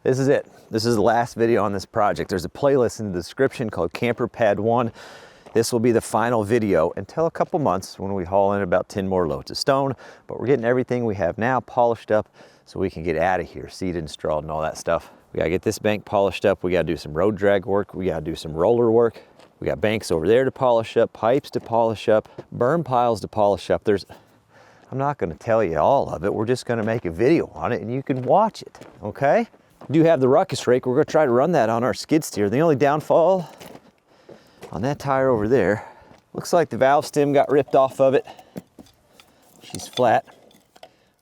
This is it. This is the last video on this project. There's a playlist in the description called Camper Pad 1. This will be the final video until a couple months when we haul in about 10 more loads of stone. But we're getting everything we have now polished up so we can get out of here, seeded and strawed and all that stuff. We gotta get this bank polished up. We gotta do some road drag work. We gotta do some roller work. We got banks over there to polish up, pipes to polish up, berm piles to polish up. I'm not gonna tell you all of it. We're just gonna make a video on it and you can watch it, okay? We do have the ruckus rake. We're gonna try to run that on our skid steer. The only downfall on that tire over there, looks like the valve stem got ripped off of it. She's flat.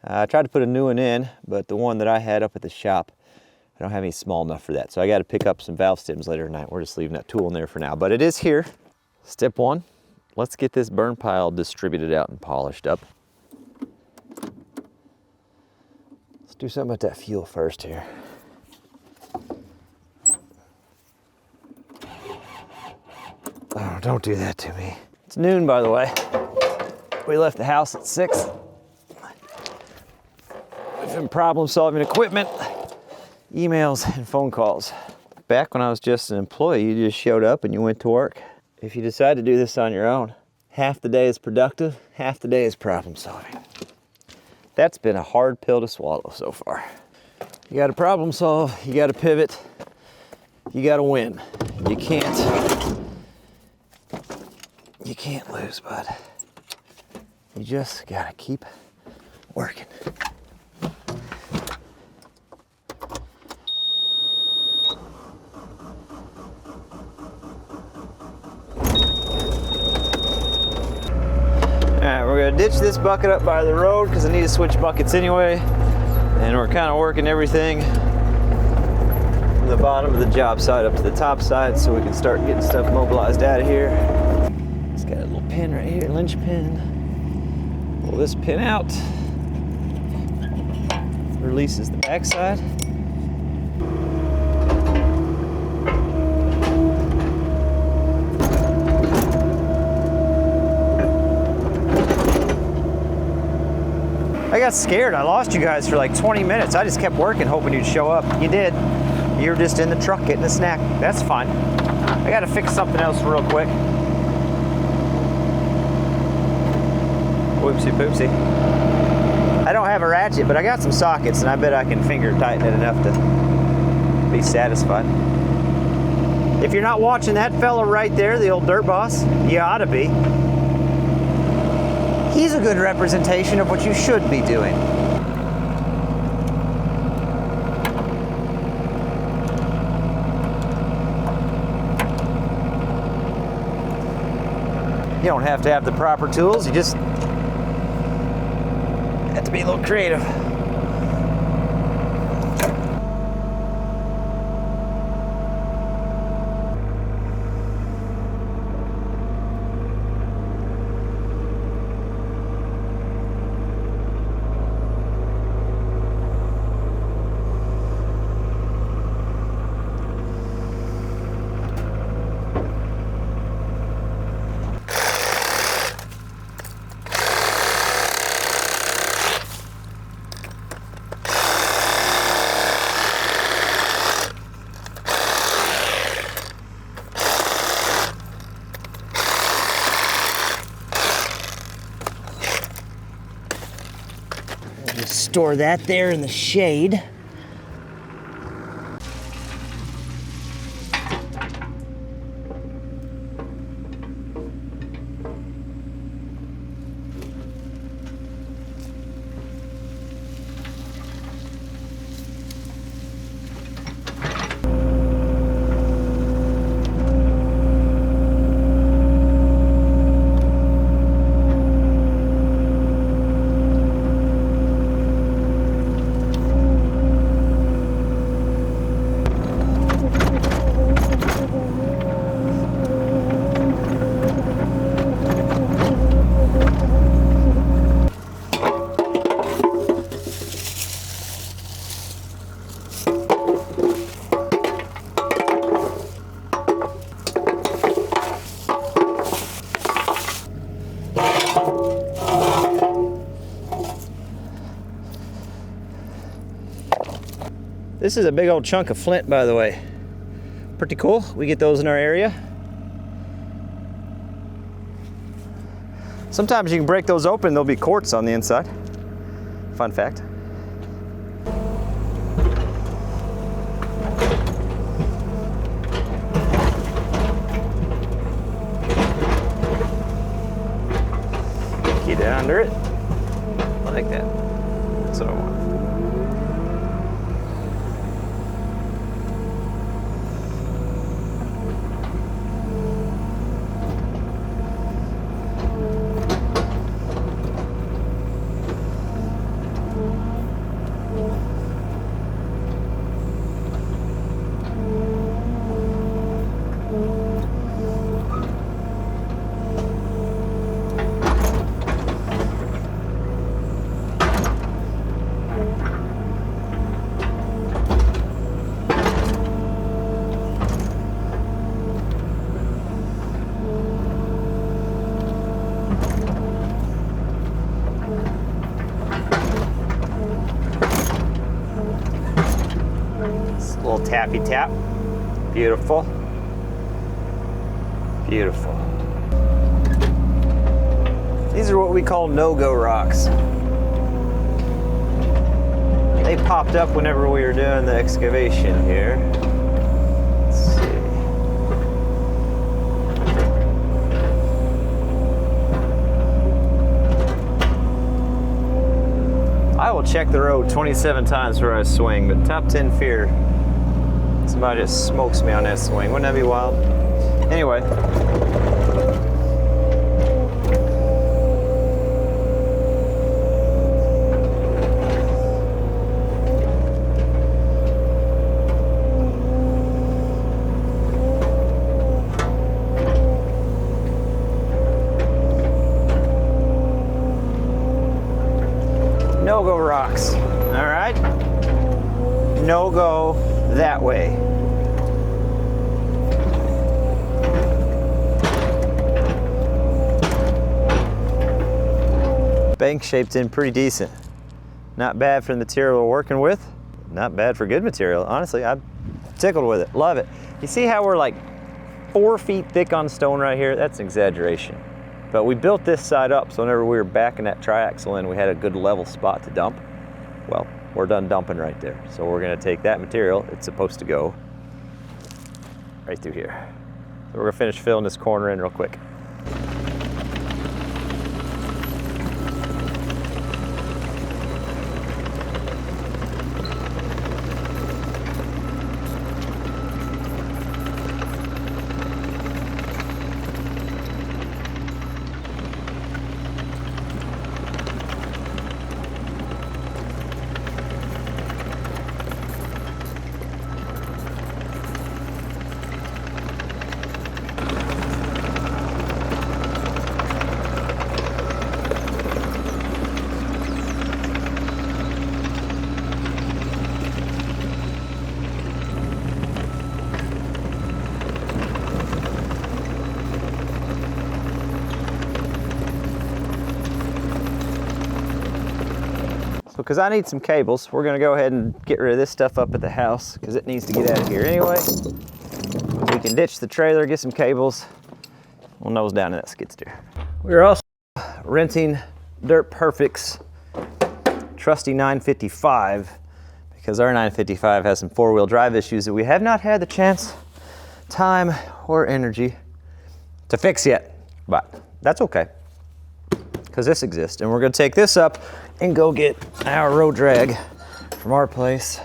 I tried to put a new one in, but the one that I had up at the shop, I don't have any small enough for that. So I gotta pick up some valve stems later tonight. We're just leaving that tool in there for now, but it is here. Step one, let's get this burn pile distributed out and polished up. Let's do something about that fuel first here. Oh, don't do that to me. It's noon, by the way. We left the house at 6. We've been problem solving equipment, emails, and phone calls. Back when I was just an employee, you just showed up and you went to work. If you decide to do this on your own, half the day is productive, half the day is problem solving. That's been a hard pill to swallow so far. You gotta problem solve, you gotta pivot, you gotta win. You can't lose, bud. You just gotta keep working. Alright, we're gonna ditch this bucket up by the road because I need to switch buckets anyway. And we're kind of working everything from the bottom of the job site up to the top side so we can start getting stuff mobilized out of here. It's got a little pin right here, linch pin. Pull this pin out. Releases the backside. I got scared. I lost you guys for like 20 minutes. I just kept working, hoping you'd show up. You did. You were just in the truck getting a snack. That's fine. I gotta fix something else real quick. Whoopsie poopsie. I don't have a ratchet, but I got some sockets and I bet I can finger tighten it enough to be satisfied. If you're not watching that fella right there, the old dirt boss, you ought to be. He's a good representation of what you should be doing. You don't have to have the proper tools, you just have to be a little creative. Store that there in the shade. This is a big old chunk of flint, by the way. Pretty cool. We get those in our area. Sometimes you can break those open, there'll be quartz on the inside. Fun fact. Get it under it, like that. That's what I want. Little tappy tap. Beautiful. Beautiful. These are what we call no-go rocks. They popped up whenever we were doing the excavation here. Let's see. I will check the road 27 times before I swing, but top 10 fear. Somebody just smokes me on that swing. Wouldn't that be wild? Anyway. No-go rocks. All right? No-go that way. Bank shaped in pretty decent. Not bad for the material we're working with. Not bad for good material. Honestly, I'm tickled with it. Love it. You see how we're like 4 feet thick on stone right here? That's an exaggeration. But we built this side up, so whenever we were backing that triaxle in, we had a good level spot to dump. Well, we're done dumping right there. So we're gonna take that material, it's supposed to go right through here. So we're gonna finish filling this corner in real quick. Because I need some cables, we're gonna go ahead and get rid of this stuff up at the house because it needs to get out of here anyway. We can ditch the trailer, get some cables. We'll nose down to that skid steer. We're also renting Dirt Perfect's trusty 955 because our 955 has some 4-wheel drive issues that we have not had the chance, time, or energy to fix yet. But that's okay, because this exists. And we're gonna take this up and go get our road drag from our place.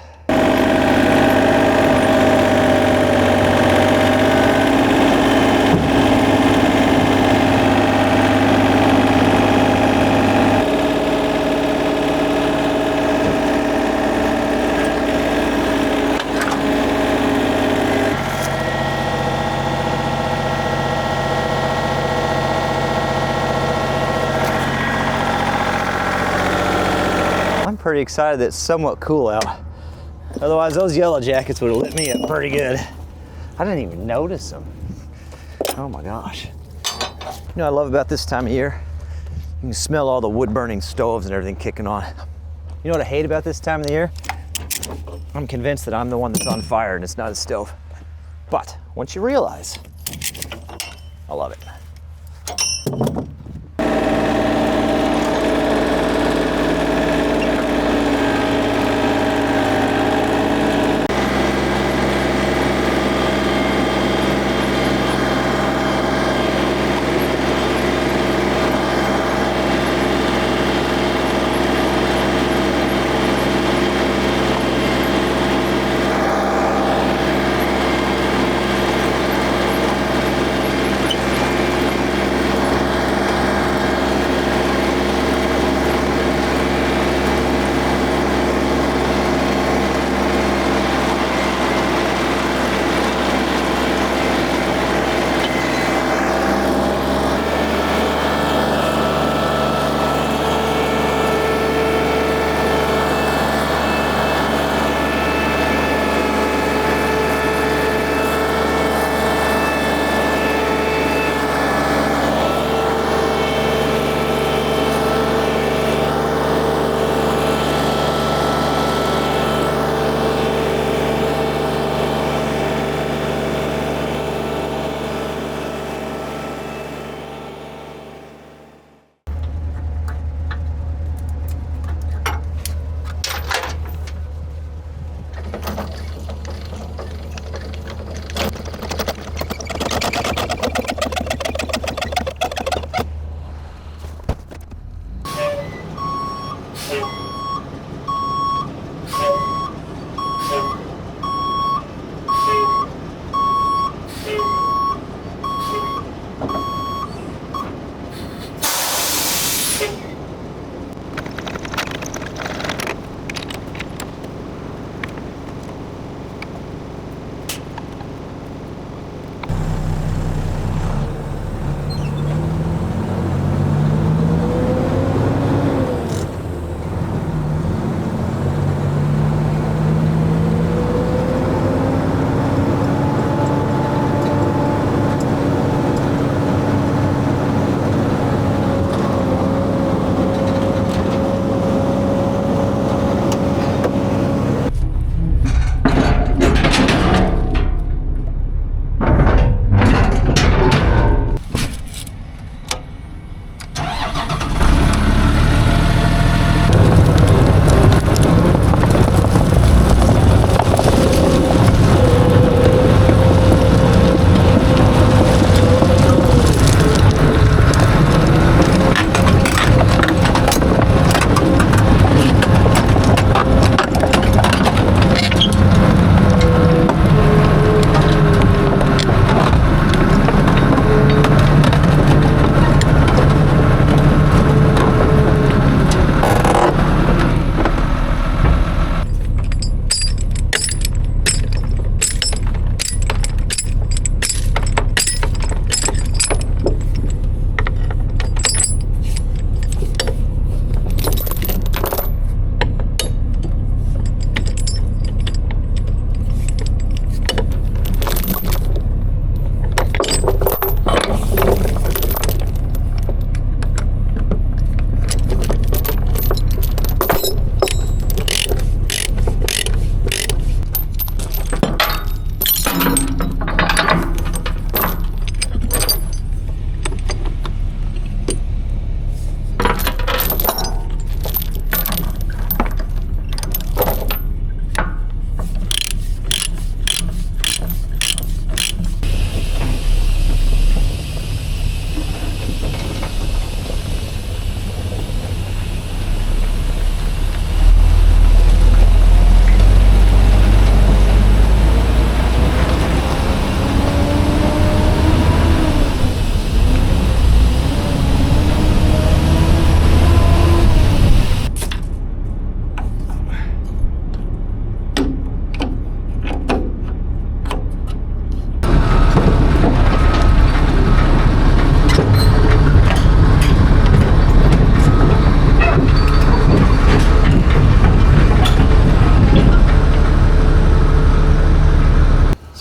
Pretty excited that it's somewhat cool out. Otherwise those yellow jackets would have lit me up pretty good. I didn't even notice them. Oh my gosh. You know what I love about this time of year? You can smell all the wood burning stoves and everything kicking on. You know what I hate about this time of the year? I'm I'm convinced that I'm the one that's on fire and it's not a stove. But once you realize, I love it.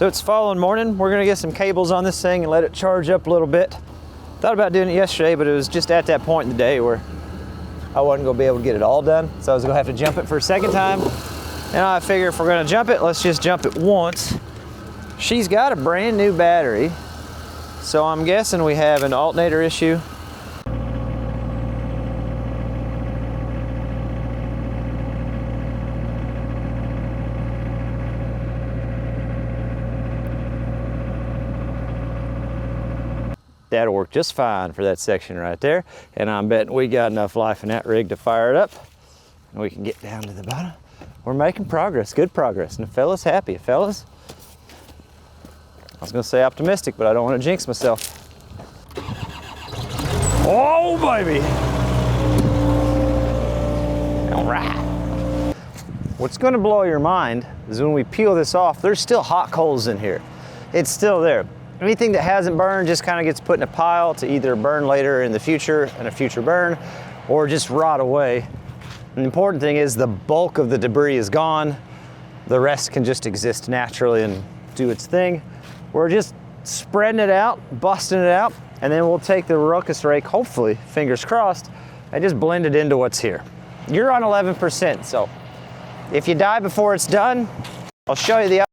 So it's following morning. We're gonna get some cables on this thing and let it charge up a little bit. Thought about doing it yesterday, but it was just at that point in the day where I wasn't gonna be able to get it all done. So I was gonna have to jump it for a second time, And I figure if we're gonna jump it, let's just jump it once. She's got a brand new battery, so I'm guessing we have an alternator issue. That'll work just fine for that section right there. And I'm betting we got enough life in that rig to fire it up and we can get down to the bottom. We're making progress, good progress. And the fella's happy, fellas. I was gonna say optimistic, but I don't want to jinx myself. Oh, baby. All right. What's gonna blow your mind is when we peel this off, there's still hot coals in here. It's still there. Anything that hasn't burned just kind of gets put in a pile to either burn later in the future in a future burn or just rot away. And the important thing is the bulk of the debris is gone. The rest can just exist naturally and do its thing. We're just spreading it out, busting it out, and then we'll take the ruckus rake, hopefully, fingers crossed, and just blend it into what's here. You're on 11%, so if you die before it's done, I'll show you the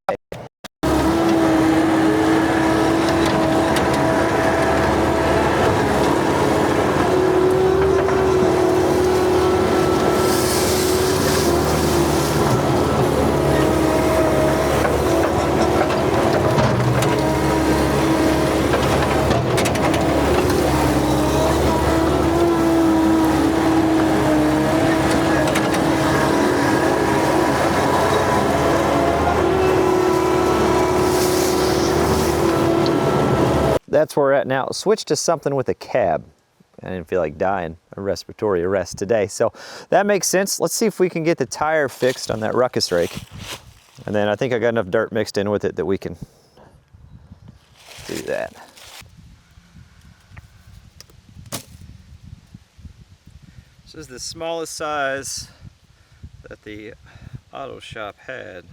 That's where we're at now. Switch to something with a cab. I didn't feel like dying a respiratory arrest today. So that makes sense. Let's see if we can get the tire fixed on that ruckus rake. And then I think I got enough dirt mixed in with it that we can do that. This is the smallest size that the auto shop had.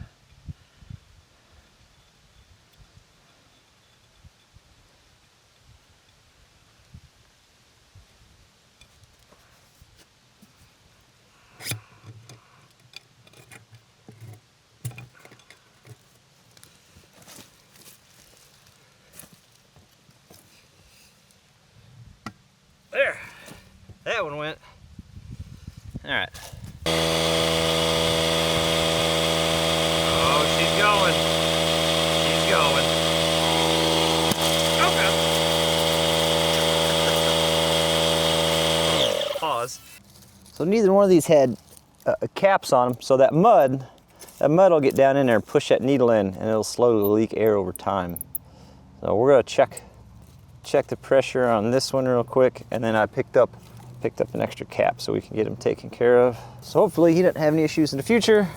There, that one went. All right. Oh, she's going. She's going. Okay. Pause. So neither one of these had caps on them, so that mud will get down in there and push that needle in, and it'll slowly leak air over time. So we're gonna check the pressure on this one real quick, and then I picked up an extra cap so we can get him taken care of. So hopefully he doesn't have any issues in the future.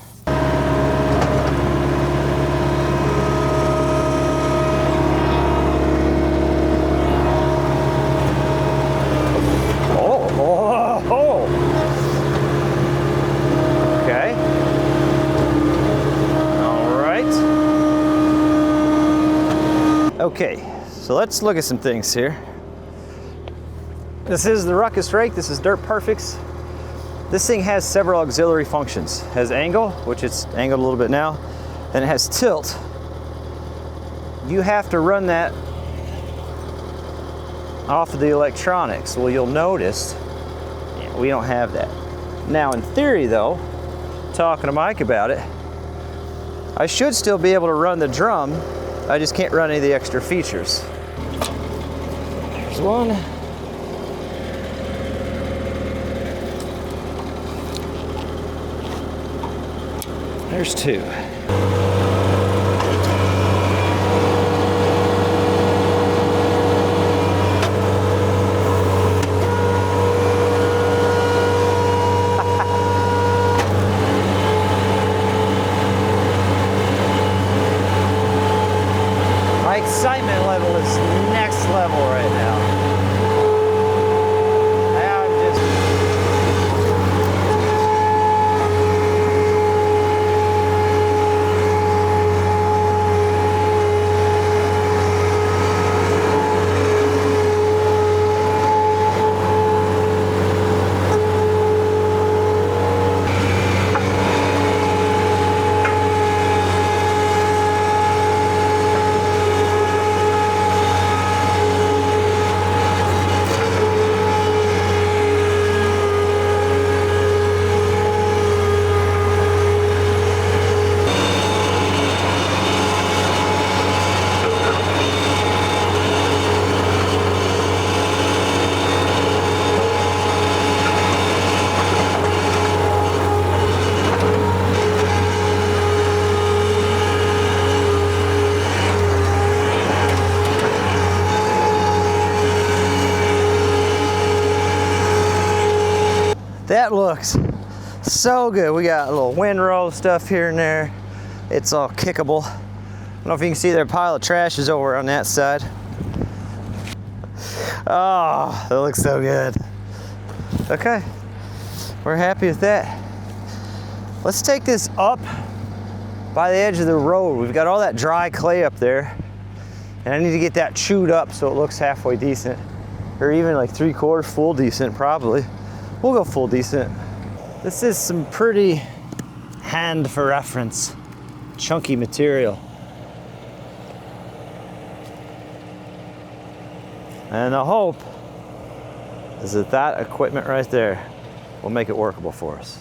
Okay. All right. Okay. So let's look at some things here. This is the ruckus rake. This is Dirt Perfects. This thing has several auxiliary functions. It has angle, which it's angled a little bit now, and it has tilt. You have to run that off of the electronics. Well, you'll notice we don't have that. Now, in theory though, talking to Mike about it, I should still be able to run the drum. I just can't run any of the extra features. There's one. There's two. My excitement level is next level right now. That looks so good. We got a little windrow stuff here and there. It's all kickable. I don't know if you can see their pile of trash is over on that side. Oh, that looks so good. Okay, we're happy with that. Let's take this up by the edge of the road. We've got all that dry clay up there, and I need to get that chewed up so it looks halfway decent, or even like 3/4 full decent probably. We'll go full decent. This is some pretty hand for reference, chunky material. And the hope is that that equipment right there will make it workable for us.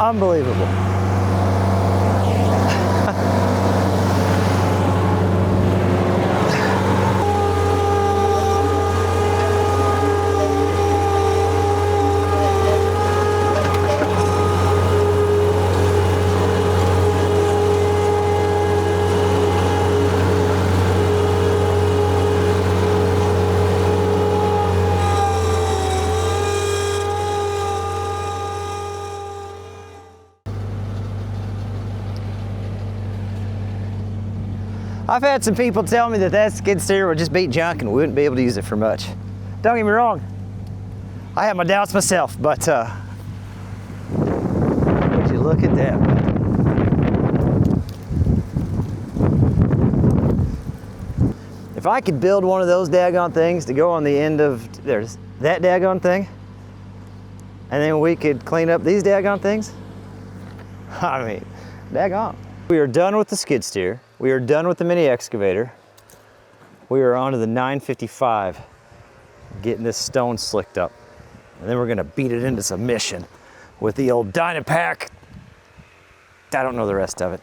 Unbelievable. I've had some people tell me that that skid steer would just beat junk and we wouldn't be able to use it for much. Don't get me wrong, I have my doubts myself, but would you look at that? If I could build one of those daggone things to go on the end of there's that daggone thing, and then we could clean up these daggone things, I mean, daggone. We are done with the skid steer. We are done with the mini excavator. We are on to the 955, getting this stone slicked up. And then we're gonna beat it into submission with the old Dynapack. I don't know the rest of it.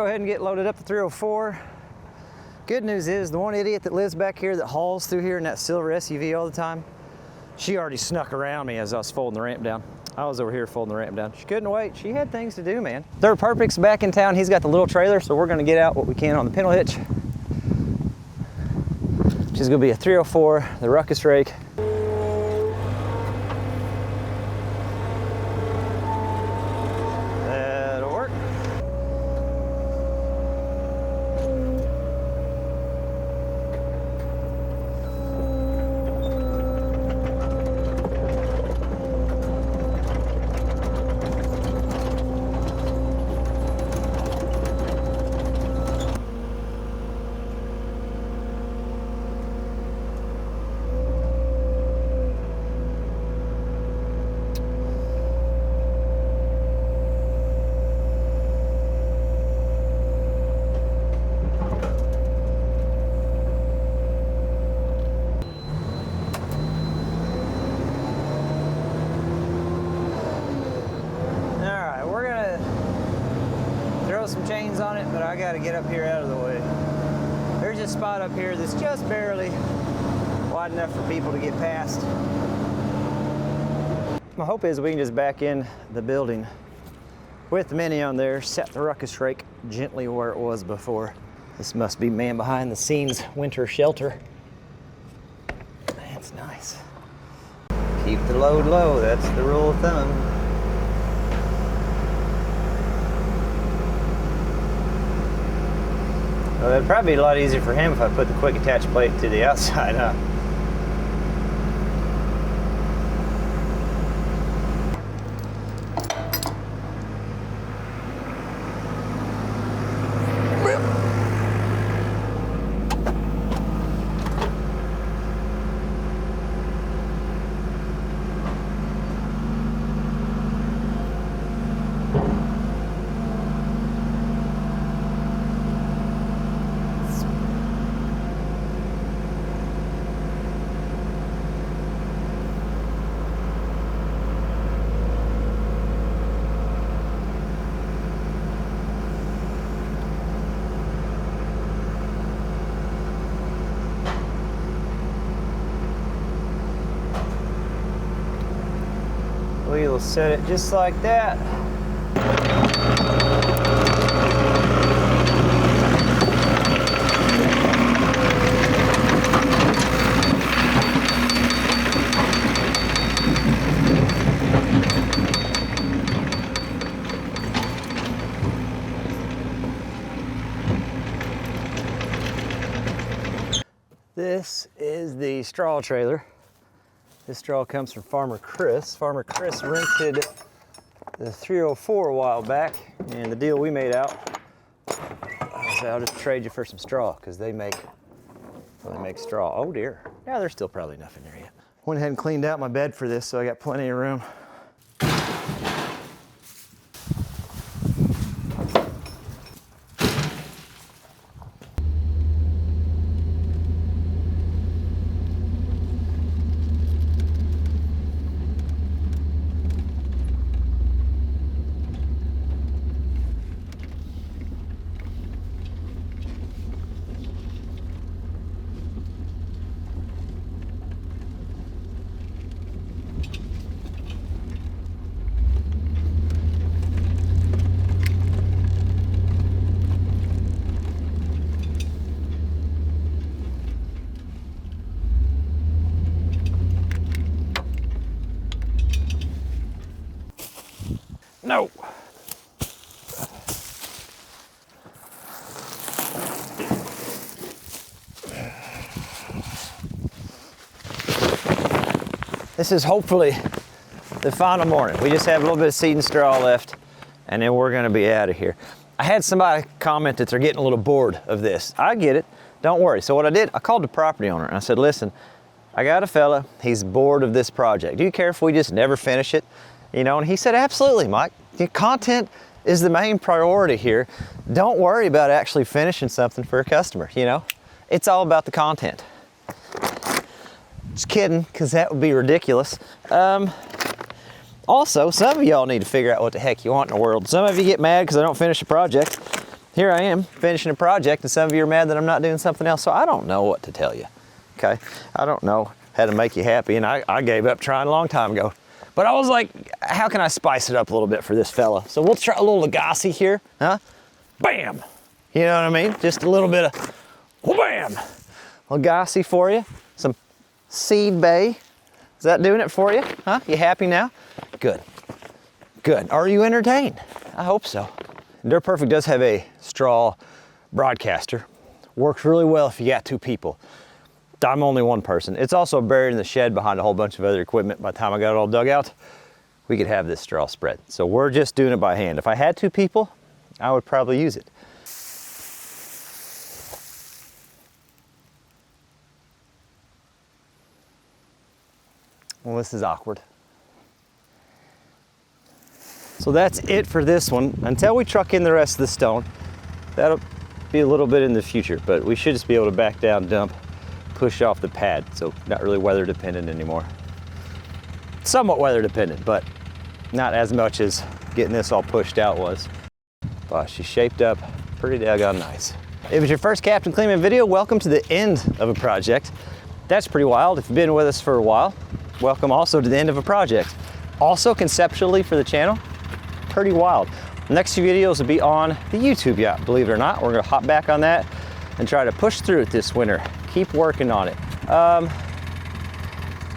go ahead and get loaded up the 304. Good news is the one idiot that lives back here that hauls through here in that silver SUV all the time, she already snuck around me as I was folding the ramp down. I was over here folding the ramp down. She couldn't wait. She had things to do, man. Third Perfect's back in town. He's got the little trailer, so we're gonna get out what we can on the pintle hitch, which is gonna be a 304, the ruckus rake. That'll work. Some chains on it, but I got to get up here out of the way. There's a spot up here that's just barely wide enough for people to get past. My hope is we can just back in the building with the Mini on there, set the ruckus rake gently where it was before. This must be man behind the scenes winter shelter. That's nice. Keep the load low, that's the rule of thumb. Well, it'd probably be a lot easier for him if I put the quick attach plate to the outside, huh? We'll set it just like that. This is the straw trailer. This straw comes from Farmer Chris. Farmer Chris rented the 304 a while back, and the deal we made out, I said, I'll just trade you for some straw, because they make straw. Oh dear. Yeah, there's still probably enough in there yet. Went ahead and cleaned out my bed for this, so I got plenty of room. No. This is hopefully the final morning. We just have a little bit of seed and straw left, and then we're gonna be out of here. I had somebody comment that they're getting a little bored of this. I get it, don't worry. So what I did, I called the property owner and I said, listen, I got a fella, he's bored of this project. Do you care if we just never finish it? You know, and he said, absolutely, Mike. The content is the main priority here. Don't worry about actually finishing something for a customer, you know? It's all about the content. Just kidding, because that would be ridiculous. Also, some of y'all need to figure out what the heck you want in the world. Some of you get mad because I don't finish a project. here I am finishing a project, and some of you are mad that I'm not doing something else, so I don't know what to tell you, okay? I don't know how to make you happy, and I gave up trying a long time ago. But I was like, how can I spice it up a little bit for this fella? So we'll try a little Legacy here, huh? Bam! You know what I mean? Just a little bit of wham! Legacy for you. Some Seed Bay. Is that doing it for you? Huh? You happy now? Good. Good. Are you entertained? I hope so. Dirt Perfect does have a straw broadcaster. Works really well if you got 2 people. I'm only 1 person. It's also buried in the shed behind a whole bunch of other equipment. By the time I got it all dug out, we could have this straw spread. So we're just doing it by hand. If I had 2 people, I would probably use it. Well, this is awkward. So that's it for this one. Until we truck in the rest of the stone, that'll be a little bit in the future, but we should just be able to back down, dump, push off the pad. So not really weather dependent anymore. Somewhat weather dependent, but not as much as getting this all pushed out was. Wow, she's shaped up pretty daggone nice. If it's your first Captain Kleeman video, welcome to the end of a project. That's pretty wild. If you've been with us for a while, welcome also to the end of a project. Also conceptually for the channel, pretty wild. The next few videos will be on the YouTube yacht, believe it or not. We're gonna hop back on that and try to push through it this winter. Keep working on it.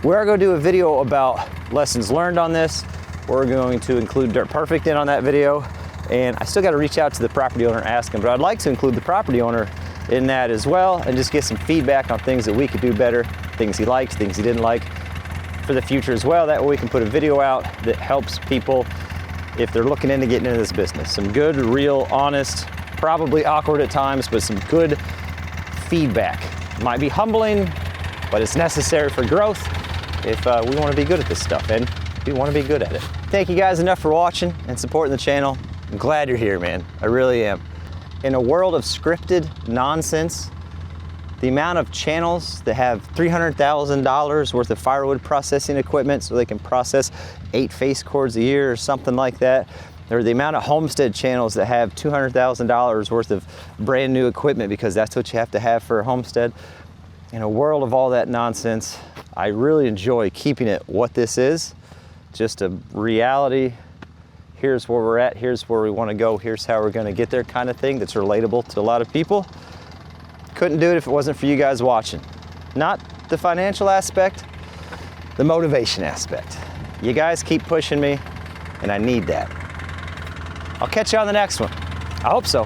We are gonna do a video about lessons learned on this. We're going to include Dirt Perfect in on that video. And I still gotta reach out to the property owner and ask him, but I'd like to include the property owner in that as well and just get some feedback on things that we could do better, things he liked, things he didn't like for the future as well. That way we can put a video out that helps people if they're looking into getting into this business. Some good, real, honest, probably awkward at times, but some good feedback. Might be humbling, but it's necessary for growth if we want to be good at this stuff, and we want to be good at it. Thank you guys enough for watching and supporting the channel. I'm glad you're here, man. I really am. In a world of scripted nonsense, the amount of channels that have $300,000 worth of firewood processing equipment so they can process 8 face cords a year or something like that, or the amount of homestead channels that have $200,000 worth of brand new equipment because that's what you have to have for a homestead. In a world of all that nonsense, I really enjoy keeping it what this is, just a reality. Here's where we're at, here's where we want to go, here's how we're going to get there kind of thing that's relatable to a lot of people. Couldn't do it if it wasn't for you guys watching. Not the financial aspect, the motivation aspect. You guys keep pushing me, and I need that. I'll catch you on the next one. I hope so.